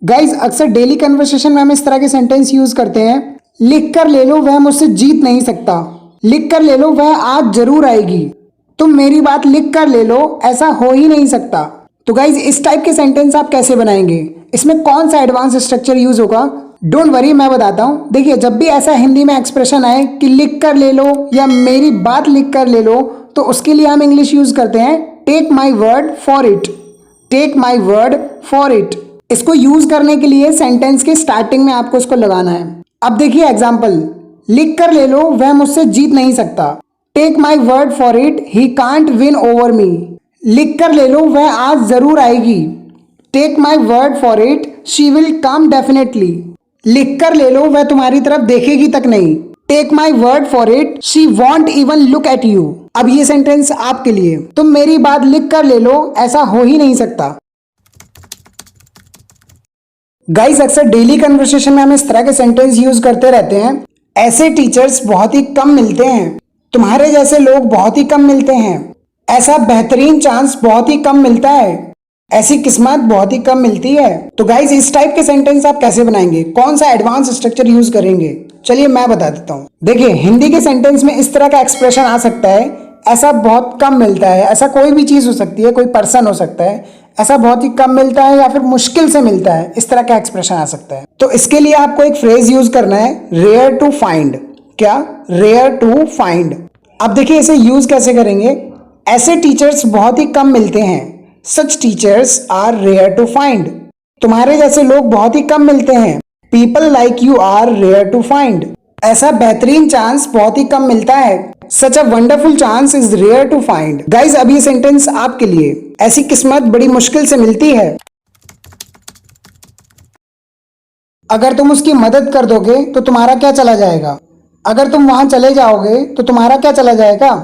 Guys अक्सर daily conversation में हम इस तरह के सेंटेंस यूज करते हैं। लिख कर ले लो, वह मुझसे जीत नहीं सकता। लिख कर ले लो, वह आज जरूर आएगी। तुम मेरी बात लिख कर ले लो, ऐसा हो ही नहीं सकता। तो गाइज इस टाइप के सेंटेंस आप कैसे बनाएंगे, इसमें कौन सा एडवांस स्ट्रक्चर यूज होगा, डोंट वरी मैं बताता हूँ। देखिए, जब भी ऐसा हिंदी में एक्सप्रेशन आए कि लिख कर ले लो या मेरी बात लिख कर ले लो, तो उसके लिए हम इंग्लिश यूज करते हैं take my word for it. Take my word for it. इसको यूज करने के लिए सेंटेंस के स्टार्टिंग में आपको इसको लगाना है। अब देखिए एग्जाम्पल, लिख कर ले लो, वह मुझसे जीत नहीं सकता। Take my word for it, he can't win over me. लिख कर ले लो, वह आज जरूर आएगी। Take my word for it, she will come definitely. लिख कर ले लो, वह तुम्हारी तरफ देखेगी तक नहीं। Take my word for it, she won't even look at you. अब ये सेंटेंस आपके लिए, तुम मेरी बात लिख कर ले लो, ऐसा हो ही नहीं सकता। गाइस अक्सर डेली कन्वर्सेशन में हम इस तरह के सेंटेंस यूज करते रहते हैं। ऐसे टीचर्स बहुत ही कम मिलते हैं। तुम्हारे जैसे लोग बहुत ही कम मिलते हैं। ऐसा बेहतरीन चांस बहुत ही कम मिलता है। ऐसी किस्मत बहुत ही कम मिलती है। तो गाइस इस टाइप के सेंटेंस आप कैसे बनाएंगे, कौन सा एडवांस स्ट्रक्चर यूज करेंगे, चलिए मैं बता देता हूँ। देखिए, हिंदी के सेंटेंस में इस तरह का एक्सप्रेशन आ सकता है, ऐसा बहुत कम मिलता है। ऐसा कोई भी चीज हो सकती है, कोई पर्सन हो सकता है, ऐसा बहुत ही कम मिलता है या फिर मुश्किल से मिलता है, इस तरह का एक्सप्रेशन आ सकता है। तो इसके लिए आपको एक फ्रेज यूज करना है, रेयर टू फाइंड। क्या? Rare to find. अब देखिए इसे यूज कैसे करेंगे। ऐसे टीचर्स बहुत ही कम मिलते हैं। Such teachers are rare to find. तुम्हारे जैसे लोग बहुत ही कम मिलते हैं। People like you are rare to find. ऐसा बेहतरीन चांस बहुत ही कम मिलता है। Such a wonderful chance is rare to find. Guys अब ये सेंटेंस आपके लिए, ऐसी किस्मत बड़ी मुश्किल से मिलती है। अगर तुम उसकी मदद कर दोगे तो तुम्हारा क्या चला जाएगा। अगर तुम वहां चले जाओगे तो तुम्हारा क्या चला जाएगा।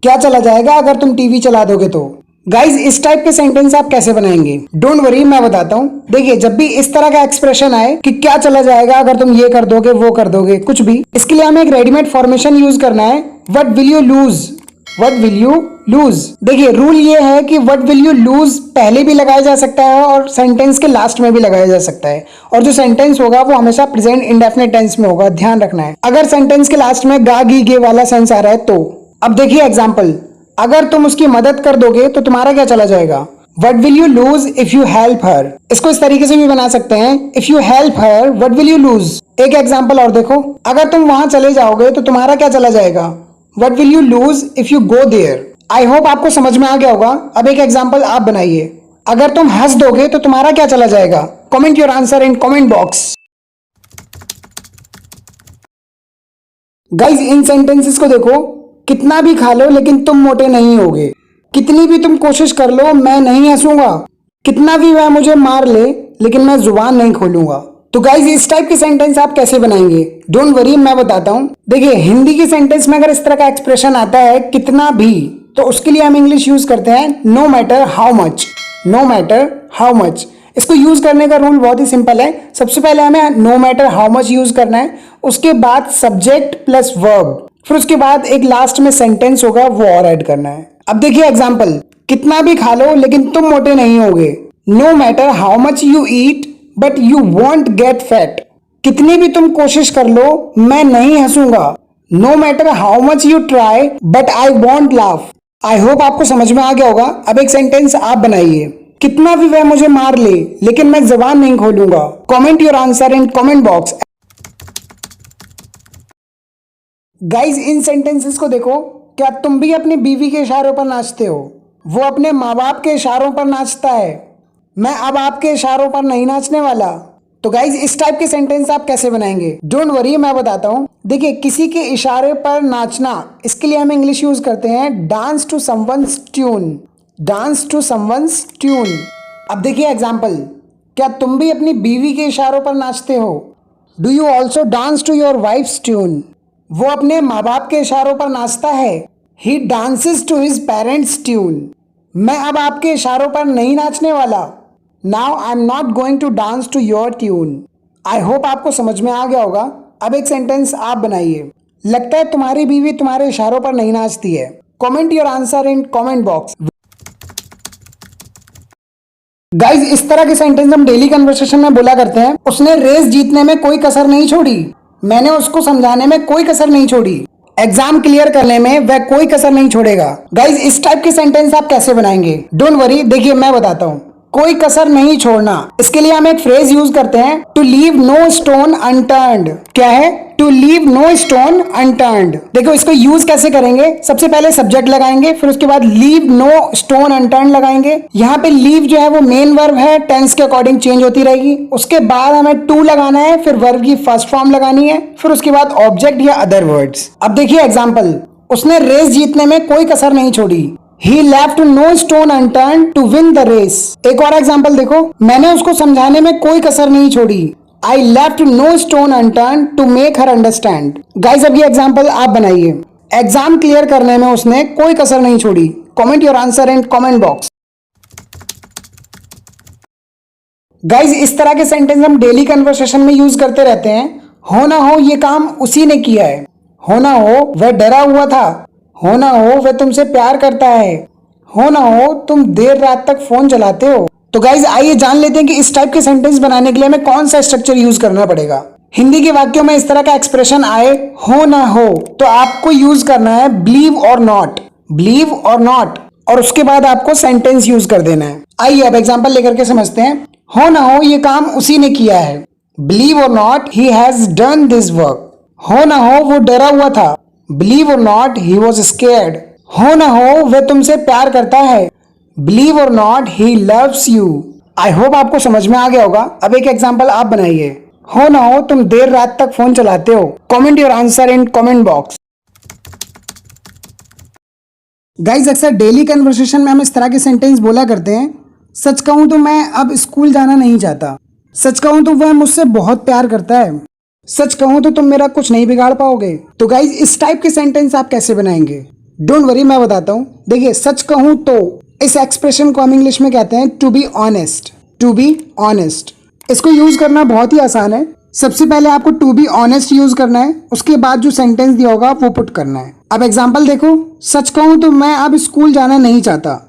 क्या चला जाएगा अगर तुम टीवी चला दोगे तो। गाइज इस टाइप के सेंटेंस आप कैसे बनाएंगे, डोंट वरी मैं बताता हूँ। देखिए, जब भी इस तरह का एक्सप्रेशन आए कि क्या चला जाएगा अगर तुम ये कर दोगे, वो कर दोगे, कुछ भी, इसके लिए हमें एक रेडीमेड फॉर्मेशन यूज करना है, what will you loose. What will you loose. देखिए, रूल ये है कि व्हाट विल यू लूज पहले भी लगाया जा सकता है और सेंटेंस के लास्ट में भी लगाया जा सकता है। और जो सेंटेंस होगा वो हमेशा प्रेजेंट इंडेफिनिट टेंस में होगा, ध्यान रखना है। अगर सेंटेंस के लास्ट में गा गी गे वाला सेंस आ रहा है तो। अब देखिए एग्जाम्पल, अगर तुम उसकी मदद कर दोगे तो तुम्हारा क्या चला जाएगा। What will you lose if you help her. इसको इस तरीके से भी बना सकते हैं, if you help her what will you loose. एक एग्जाम्पल और देखो, अगर तुम वहां चले जाओगे तो तुम्हारा क्या चला जाएगा। What will you lose if you go there. I hope आपको समझ में आ गया होगा। अब एक एग्जाम्पल आप बनाइए, अगर तुम हंस दोगे तो तुम्हारा क्या चला जाएगा। Comment your answer in comment box. Guys in sentences को देखो, कितना भी खा लो लेकिन तुम मोटे नहीं होगे। कितनी भी तुम कोशिश कर लो मैं नहीं हंसूंगा। कितना भी वह मुझे मार ले लेकिन मैं जुबान नहीं खोलूंगा। तो गाइज इस टाइप के सेंटेंस आप कैसे बनाएंगे, डोंट वरी मैं बताता हूँ। देखिए, हिंदी के सेंटेंस में अगर इस तरह का एक्सप्रेशन आता है कितना भी, तो उसके लिए हम इंग्लिश यूज करते हैं no matter how much. No matter how much. इसको यूज करने का रूल बहुत ही सिंपल है। सबसे पहले हमें no matter how much use करना है, उसके बाद सब्जेक्ट प्लस वर्ब, फिर उसके बाद एक लास्ट में सेंटेंस होगा वो और ऐड करना है। अब देखिए एग्जांपल, कितना भी खा लो लेकिन तुम मोटे नहीं होगे। No matter how much you eat but you won't get fat. कितनी भी तुम कोशिश कर लो मैं नहीं हंसूंगा। No matter how much you try but I won't laugh. I hope आपको समझ में आ गया होगा। अब एक सेंटेंस आप बनाइए, कितना भी वह मुझे मार ले लेकिन मैं जबान नहीं खोलूंगा। Comment your answer in comment box. Guys in sentences को देखो, क्या तुम भी अपनी बीवी के इशारों पर नाचते हो। वो अपने माँ बाप के इशारों पर नाचता है। मैं अब आपके इशारों पर नहीं नाचने वाला। तो गाइज इस टाइप के सेंटेंस आप कैसे बनाएंगे, डोंट वरी मैं बताता हूँ। देखिए, किसी के इशारे पर नाचना, इसके लिए हम इंग्लिश यूज करते हैं dance to someone's tune. Dance to someone's tune. अब देखिए एग्जाम्पल, क्या तुम भी अपनी बीवी के इशारों पर नाचते हो। Do you also dance to your wife's tune. वो अपने माँ बाप के इशारों पर नाचता है। He dances to his parents tune. मैं अब आपके इशारों पर नहीं नाचने वाला। Now I am not going to dance to your tune. I hope आपको समझ में आ गया होगा। अब एक सेंटेंस आप बनाइए, लगता है तुम्हारी बीवी तुम्हारे इशारों पर नहीं नाचती है। Comment your answer in comment box. Guys इस तरह के सेंटेंस हम डेली कन्वर्सेशन में बोला करते हैं। उसने रेस जीतने में कोई कसर नहीं छोड़ी। मैंने उसको समझाने में कोई कसर नहीं छोड़ी। एग्जाम क्लियर करने में वह कोई कसर नहीं छोड़ेगा। गाइज इस टाइप के सेंटेंस आप कैसे बनाएंगे? डोंट वरी, देखिए मैं बताता हूँ। कोई कसर नहीं छोड़ना, इसके लिए हम एक फ्रेज यूज करते हैं, to leave no stone unturned. क्या है? To leave no stone unturned. देखो इसको यूज कैसे करेंगे? सबसे पहले सब्जेक्ट लगाएंगे, फिर उसके बाद लीव नो स्टोन अनटर्न्ड लगाएंगे। यहाँ पे लीव जो है वो मेन वर्ब है, टेंस के अकॉर्डिंग चेंज होती रहेगी। उसके बाद हमें टू लगाना है, फिर वर्ब की फर्स्ट फॉर्म लगानी है, फिर उसके बाद ऑब्जेक्ट या अदर वर्ड्स। अब देखिए एग्जाम्पल, उसने रेस जीतने में कोई कसर नहीं छोड़ी। He left no stone unturned to win the race। एक और एग्जाम्पल देखो, मैंने उसको समझाने में कोई कसर नहीं छोड़ी। I left no stone unturned to make her understand। Guys अब ये एग्जाम्पल आप बनाइए। एग्जाम क्लियर करने में उसने कोई कसर नहीं छोड़ी। Comment your answer in comment box. Guys इस तरह के सेंटेंस हम डेली कन्वर्सेशन में यूज करते रहते हैं। हो ना हो ये काम उसी ने किया है। हो ना हो वह डरा हुआ था। हो ना हो वह तुमसे प्यार करता है। हो ना हो तुम देर रात तक फोन चलाते हो। तो गाइज आइए जान लेते हैं कि इस टाइप के सेंटेंस बनाने के लिए हमें कौन सा स्ट्रक्चर यूज करना पड़ेगा। हिंदी के वाक्यों में इस तरह का एक्सप्रेशन आए हो ना हो, तो आपको यूज करना है बिलीव और नॉट। बिलीव और नॉट, और उसके बाद आपको सेंटेंस यूज कर देना है। आइए अब एग्जाम्पल लेकर के समझते हैं। हो ना हो ये काम उसी ने किया है। बिलीव और not, he has done this work. हो ना हो वो डरा हुआ था। बिलीव और नॉट, ही वॉज स्केर्ड। हो ना हो वह तुमसे प्यार करता है। बिलीव और not, he loves you. I hope आपको समझ में आ गया होगा। अब एक एग्जाम्पल आप बनाइए। हो ना हो तुम देर रात तक फोन चलाते हो। Comment your answer in comment box. Guys अक्सर डेली कन्वर्सेशन में हम इस तरह के सेंटेंस बोला करते हैं। सच कहूं तो मैं अब स्कूल जाना नहीं चाहता। सच कहूं तो वह मुझसे बहुत प्यार करता है। सच कहूं तो तुम मेरा कुछ नहीं बिगाड़ पाओगे। तो गाइज इस टाइप के सेंटेंस आप कैसे बनाएंगे? डोंट वरी, मैं बताता हूं। देखिए सच कहूं तो, इस एक्सप्रेशन को हम इंग्लिश में कहते हैं to be honest. To be honest, इसको यूज करना बहुत ही आसान है। सबसे पहले आपको टू बी ऑनेस्ट यूज करना है, उसके बाद जो सेंटेंस दिया होगा वो पुट करना है। अब एग्जाम्पल देखो, सच कहूं तो मैं अब स्कूल जाना नहीं चाहता।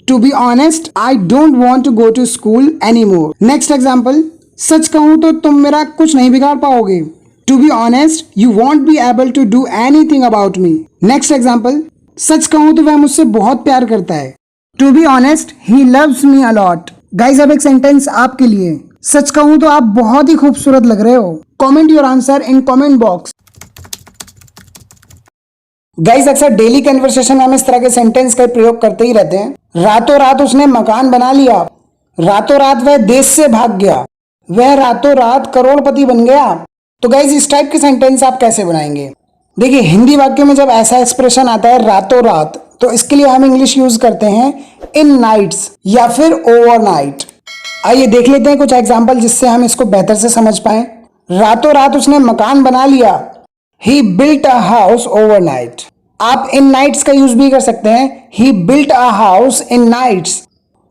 To be honest, I don't want to go to school any more. Next example, सच कहूं तो तुम मेरा कुछ नहीं बिगाड़ पाओगे। To be honest, you won't be able to do anything about me. Next example, सच कहूं तो वह मुझसे बहुत प्यार करता है। To be honest, he loves me a lot. Guys अब एक सेंटेंस आपके लिए। सच कहूं तो आप बहुत ही खूबसूरत लग रहे हो। Comment your answer in comment box. Guys अक्सर डेली कन्वर्सेशन में हम इस तरह के सेंटेंस का प्रयोग करते ही रहते हैं। रातों रात उसने मकान बना लिया। रातों रात वह देश से भाग गया। वह रातों रात करोड़पति बन गया। तो गाइज इस टाइप के सेंटेंस आप कैसे बनाएंगे? देखिए हिंदी वाक्यों में जब ऐसा एक्सप्रेशन आता है रातों रात, तो इसके लिए हम इंग्लिश यूज करते हैं इन नाइट्स या फिर ओवरनाइट। आइए देख लेते हैं कुछ एग्जाम्पल जिससे हम इसको बेहतर से समझ पाए। रातों रात उसने मकान बना लिया। He built a house overnight. आप इन नाइट्स का यूज भी कर सकते हैं, he built a house in nights.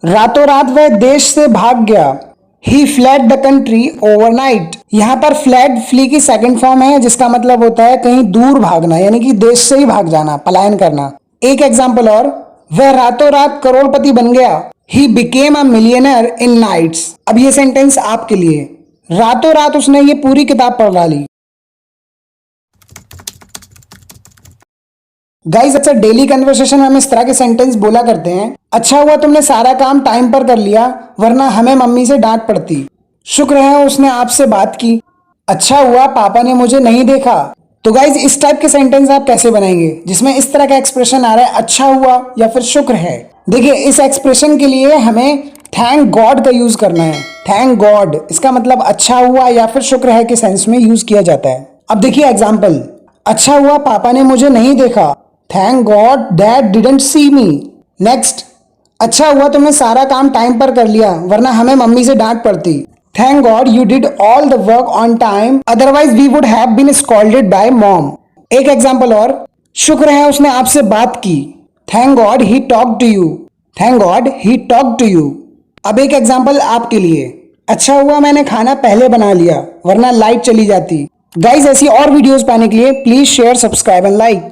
रातों रात वह देश से भाग गया। He fled the country overnight। यहाँ पर fled फ्ली की सेकंड फॉर्म है, जिसका मतलब होता है कहीं दूर भागना, यानी कि देश से ही भाग जाना, पलायन करना। एक एग्जाम्पल और, वह रातों रात करोड़पति बन गया। He became a millionaire in nights। अब ये सेंटेंस आपके लिए। रातों रात उसने ये पूरी किताब पढ़ डाली। गाइस अक्सर डेली कन्वर्सेशन में हम इस तरह के सेंटेंस बोला करते हैं। अच्छा हुआ तुमने सारा काम टाइम पर कर लिया, वरना हमें मम्मी से डांट पड़ती। शुक्र है उसने आपसे बात की। अच्छा हुआ पापा ने मुझे नहीं देखा। तो गाइज इस टाइप के सेंटेंस आप कैसे बनाएंगे जिसमें इस तरह का एक्सप्रेशन आ रहा है, अच्छा हुआ या फिर शुक्र है? देखिए इस एक्सप्रेशन के लिए हमें थैंक गॉड का यूज करना है। थैंक गॉड, इसका मतलब अच्छा हुआ या फिर शुक्र है के सेंस में यूज किया जाता है। अब देखिए एग्जाम्पल, अच्छा हुआ पापा ने मुझे नहीं देखा। Thank God dad didn't see me. Next, अच्छा हुआ तुमने सारा काम टाइम पर कर लिया, वरना हमें मम्मी से डांट पड़ती। Thank God you did all the work on time, otherwise we would have been scolded by mom. एक एग्जाम्पल और, शुक्र है उसने आपसे बात की। Thank God he talk to you. Thank God he talk to you. अब एक एग्जाम्पल आपके लिए, अच्छा हुआ मैंने खाना पहले बना लिया, वरना लाइट चली जाती। गाइज ऐसी और वीडियोस पाने के लिए please share, subscribe and like.